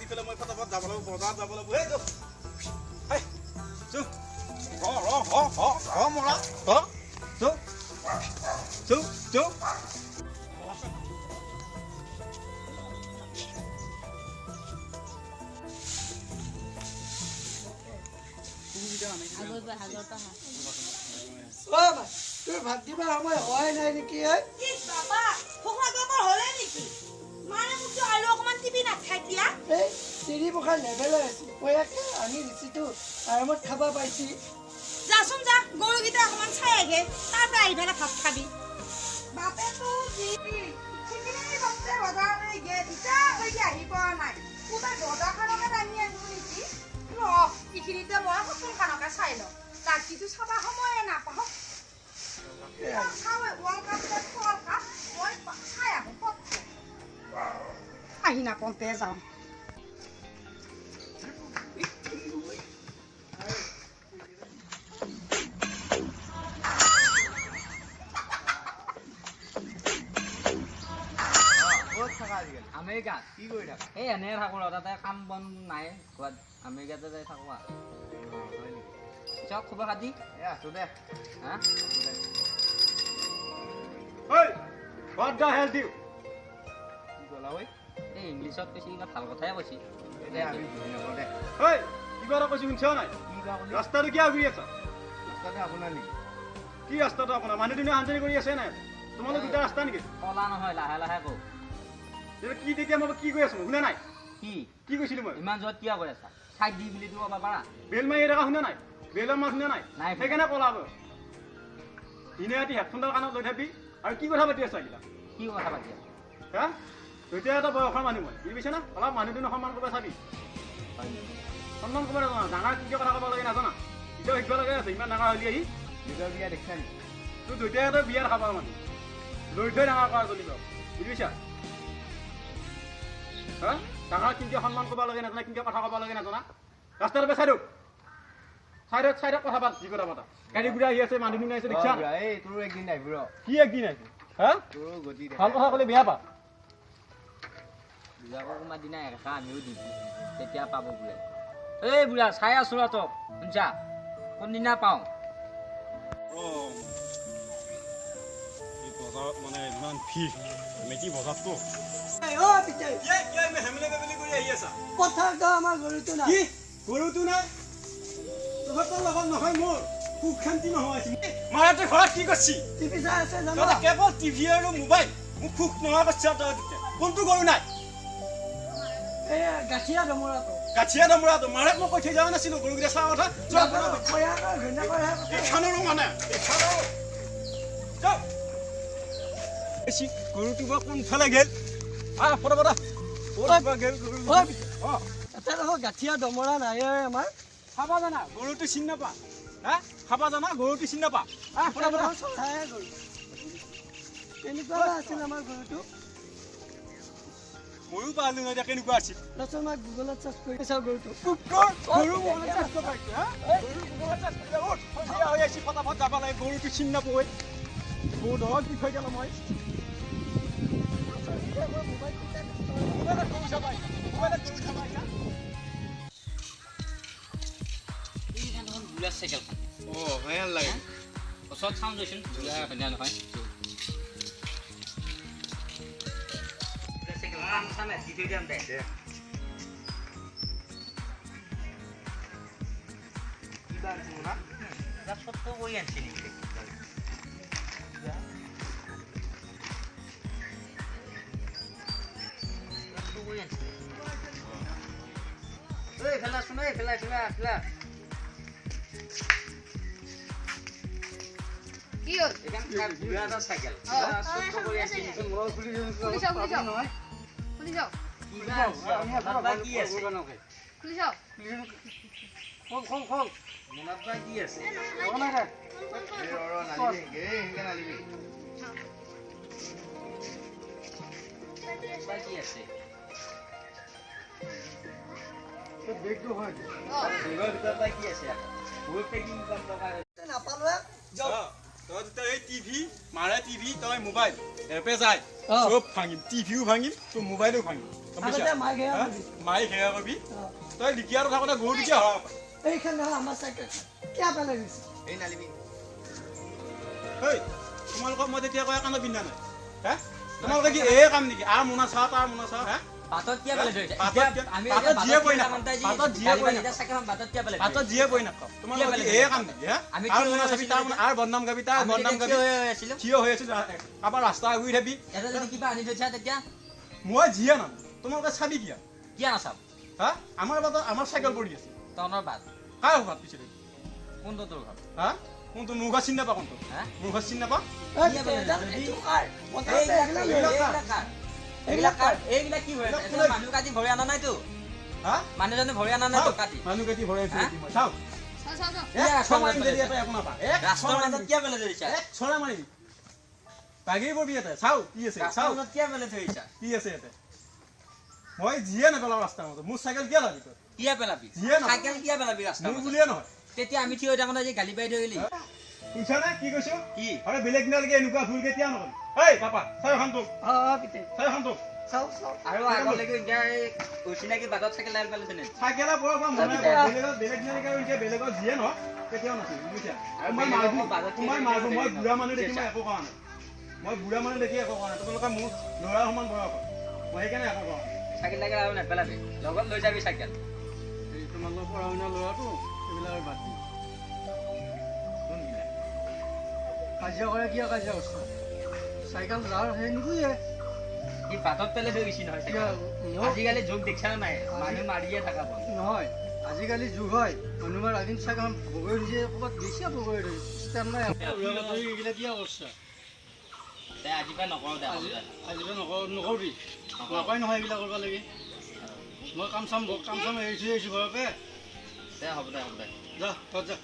পেলাই মই ফটাফট যাব লাগিব বজাৰত যাব লাগিব এই হেই চু মৰা চু চু চু তোৰ ভাত দিবা সময় হোৱাই নাই নেকি বাবা ভোকলাবৰ হলে নেকি মানে মোক আলু অকমান টিপি নাখাই দিয়া এই চিৰি পখাৰ লেভেলৰ আছে পয়াকে আনি দিছিতো আৰামত খাবা পাইছি যাচোন যা গৰুকেইটা অকমান চাই আগে তাৰ পৰা আহি পেলাই ভাত খাবি বাপেতো বজাৰলৈ গে ইটা হৈ আহি পোৱা নাই কোনোবাই বজাৰখনকে দাঙি আনো নেকি এইখিনিতে মই হোটেলখনকে চাই লওঁ ৰাতিটো চাবা সময়ে নাপাওঁ আহি নাপওঁতে যাওঁ আমেৰিকা কি কৰি থাকা এই এনে থাকো তাতে কাম বন নাই ঘৰত আমেৰিকাতে যাই থাকো চব খবৰ খাতি আছো দে হা What the hell do you? কি ক'লা ঐ এই ইংলিছত কৈছি কিবা ভাল কথাই কৈছি Hey, কিবা এটা কৈছি শুনছ নাই ৰাস্তাটো কিয় ঘূৰি আছা ৰাস্তাতে আপোনাৰ নেকি কি ৰাস্তাটো আপোনাৰ মানুহ দুনিয়া হাঞ্জানি কৰি আছে নাই তোমালোক দুটা ৰাস্তা নেকি কলা নহয় লাহে লাহে কওঁ কি তেতিয়া মই কি কৈ আছো শুনা নাই কি কৈছিলো মই ইমান জোৰত কিয় কৰি আছা চাইড দি বুলি দিব পাৰা বেল মাৰি থকা শুনা নাই বেলৰ মাত শুনা নাই সেইকাৰণে কলাব দিনে ৰাতি হেডফোনডাল কাণত লৈ থাকি আৰু কি কথা পাতি আছা এইবিলাক কি কথা পাতি হা এতিয়া এটা বয়সৰ মানুহ মই বুজি পাইছা না অলপ মানুহ দুনো সন্মান কৰিব চাবি সন্মান কৰিব নাজানা ডাঙৰ কি কথা ক'ব লাগে নাজানা এতিয়া শিকিব লাগে আছে ইমান ডাঙৰ হলি আহি নিজৰ বিয়া দেখিছা নি তোৰ দুইটাই বিয়াৰ খাবা মানুহ লৈ থৈ ডাঙৰ কৰা চলিব বুজি পাইছা হা ডাঙৰ কিন্তু সন্মান কৰিব লাগে নাজানা কিন্তু কথা ক'ব লাগে নাজানা ৰাস্তাটো বেচাই দিয়ক চাইডত কথা পাত যি কথা পাতা গাড়ী ঘূৰা আহি আছে মানুহ দুনিয়া আছে দেখিছা এই তোৰ একদিন আহিব ৰ কি একদিন আছে হা তোৰ গতি ভাল কথা ক'লে বেয়া পা বুঢ়াকৰ কোনোবা দিনা একা আমিও দিবি তেতিয়া পাব বোলে এই বুঢ়া চাই আছো ৰ তোক শুনছা কোনদিনা পাওঁ এই বজাৰত মানে ইমান ভিৰ মেকি বজাৰটো পথাৰটো আমাৰ গৰুটো নাই কি গৰুটো নাই তহঁতৰ লগত নহয় মোৰ সুখ শান্তি নহয় মাৰাতে ঘৰত কি কৰিছি টিভি চাই আছে জানো তহঁতে কেৱল টিভি আৰু মোবাইল মোক সুখ নোহোৱা কৰিছে কোনটো গৰু নাই এই গাঠিয়া দমৰাটো গাঠিয়া দমৰাটো মাৰে মই কৈ থৈ যোৱা নাছিলো গৰুকেইটা চোৱা কথা এইখনৰো মানে গৰুটো বা কোনফালে গেল এটা দেখোন গাঠিয়া দমৰা নাই আমাৰ খাবা জানা গৰুটো চিনি নাপা হা খাবা জানা গৰুটো চিনি নাপা কেনেকুৱা আছিল আমাৰ গৰুটো ময়ো পালো এতিয়া কেনেকুৱা আছিল তাৰপিছত মই গুগলত চাৰ্চ কৰি চাওঁ গৰুটো ফটাফট যাব লাগে গৰুটো চিনি নাপাই গৰু কি থৈ গেল মই বুঢ়া চাইকেলখন ভাল লাগে ওচৰত চাওঁ দেচোন বুঢ়া ধুনীয়া নহয় কি হ'ল বুঢ়া এটা চাইকেল খুলি চাওক কি আছে খুলি চাওক মনত বা কি আছে কি আছে বেগটো হয় কি আছে বহুত পেকিং নাপালো তই এই টিভি মাৰে টিভি তই মোবাইল এপে যায় চব ভাঙিম টিভিও ভাঙিম তোৰ মোবাইলো ভাঙিম আগতে মাই ঘেৰা কৰিবি মায়ে সেয়া কবি তই লিখিয়াটো থাকোঁতে গৰু লিখিয়া হওক এইখন নহয় আমাৰ চাইকেল কিয় পেলাই দিছে এই নালিবি ঐ তোমালোকক মই তেতিয়া কয় কাণত পিন্ধা নাই হে তোমালোকে কি এই কাম নেকি আৰু মোনা চাওঁ তাৰ মোনা চাওঁ হে পাতত কিয় পেলাই ধৰিছে আমি পাতত যিয়ে বৈ নাখাওঁ পাতত যিয়ে বৈ নাখাওঁ তোমালোকে কি এই কাম নেকি হে আৰু মোনা চাবি তাৰ মোনা আৰু বদনাম গাবি তাৰ বদনাম গাবি থিয় হৈ আছো কাৰোবাৰ ৰাস্তা ঘূৰি থাকি কিবা আনি থৈছা তেতিয়া মই যিয়ে নাম তোমালোকে চাবি কিয় কিয় নাচাম হা আমাৰ বাটত আমাৰ চাইকেল পৰি আছে তহঁতৰ বাট কাৰ ঘৰত পিছে কোনটো তোৰ ঘৰ হা কোনটো মোৰ ঘৰ চিনি নাপাওঁ কোনটো হা মোৰ ঘৰ চিনি নাপাওঁ এইবিলাক কি হৈ আছে মানুহ কাটি ভৰি অনা নাইতো হা মানুহজনে ভৰি অনা নাইতো কাটি মানুহ কাটি ভৰাই আছো মই চাওঁ ৰাস্তাৰ মাজত কিয় পেলাই ধৰিছা ছৰা মাৰিবি বাগিৰি পৰিবি ইয়াতে চাওঁ কি আছে ৰাস্তাৰ চাওঁ মাজত কিয় পেলাই ধৰিছা কি আছে ইয়াতে মই যিয়ে নেপেলাওঁ ৰাস্তাৰ মাজত মোৰ চাইকেল কিয় লাগি তই কিয় পেলাবি যিয়ে নহয়। চাইকেল কিয় পেলাবি ৰাস্তাৰ মোৰ মাজত বুলিয়ে নহয় তেতিয়া আমি থিয় হৈ থাকোঁতে আজি গালি পাৰি ধৰিলি শুনিছানে কি কৈছো কি আৰে বেলেগ দিনালৈকে এনেকুৱা ভুল কেতিয়া নকৰিম ঐ পাপা চাই এখন তোক পিতে চাই এখন তোক চাওঁ চাওঁ আৰু আগলৈকে এতিয়া এই অচিনাকি বাটত চাইকেল লাইন পেলাইছে নে চাইকেলৰ পৰা মনে বেলেগ দিনালৈকে এতিয়া বেলেগত যিয়ে নহয় কেতিয়াও নাছিল বুজিছা আৰু মই মাৰবো তোমাৰ মাৰবো মই বুঢ়া মানুহ দেখি মই একো কৰা নাই মই বুঢ়া মানুহ দেখি একো কৰা নাই তোমালোকে মোক ল'ৰা সমান বয়স মই সেইকাৰণে একো কৰা নাই চাইকেল টাইকেল আৰু নেপেলাবি লগত লৈ যাবি চাইকেল এই তোমালোকৰ পঢ়া শুনা ল'ৰাটো এইবিলাক বাদ দি কাজিয়া কৰে কিয় কাজিয়া কৰিছে চাইকেল যাৰ সেই নিদিয়ে সি বাটত পেলাই থৈ গৈছি নহয় চাইকেল আজিকালি যুগ দেখিছা নাই মানুহ মাৰিয়ে থাকা বল নহয় আজিকালি যুগ হয় মানুহে ৰাগিন চাইকেল বগৈ দিছে ক'ৰবাত বেছিয়ে বগৈ দিছে ষ্টেণ্ড নাই এইবিলাক কিয় কৰিছে দে আজিৰ পৰা নকৰোঁ দে আজিলৈ নকৰিবি নকয় নহয় এইবিলাক কৰিব লাগে মই কাম চাম এৰিছোঁ ঘৰতে দে হ'ব দে যা তত যা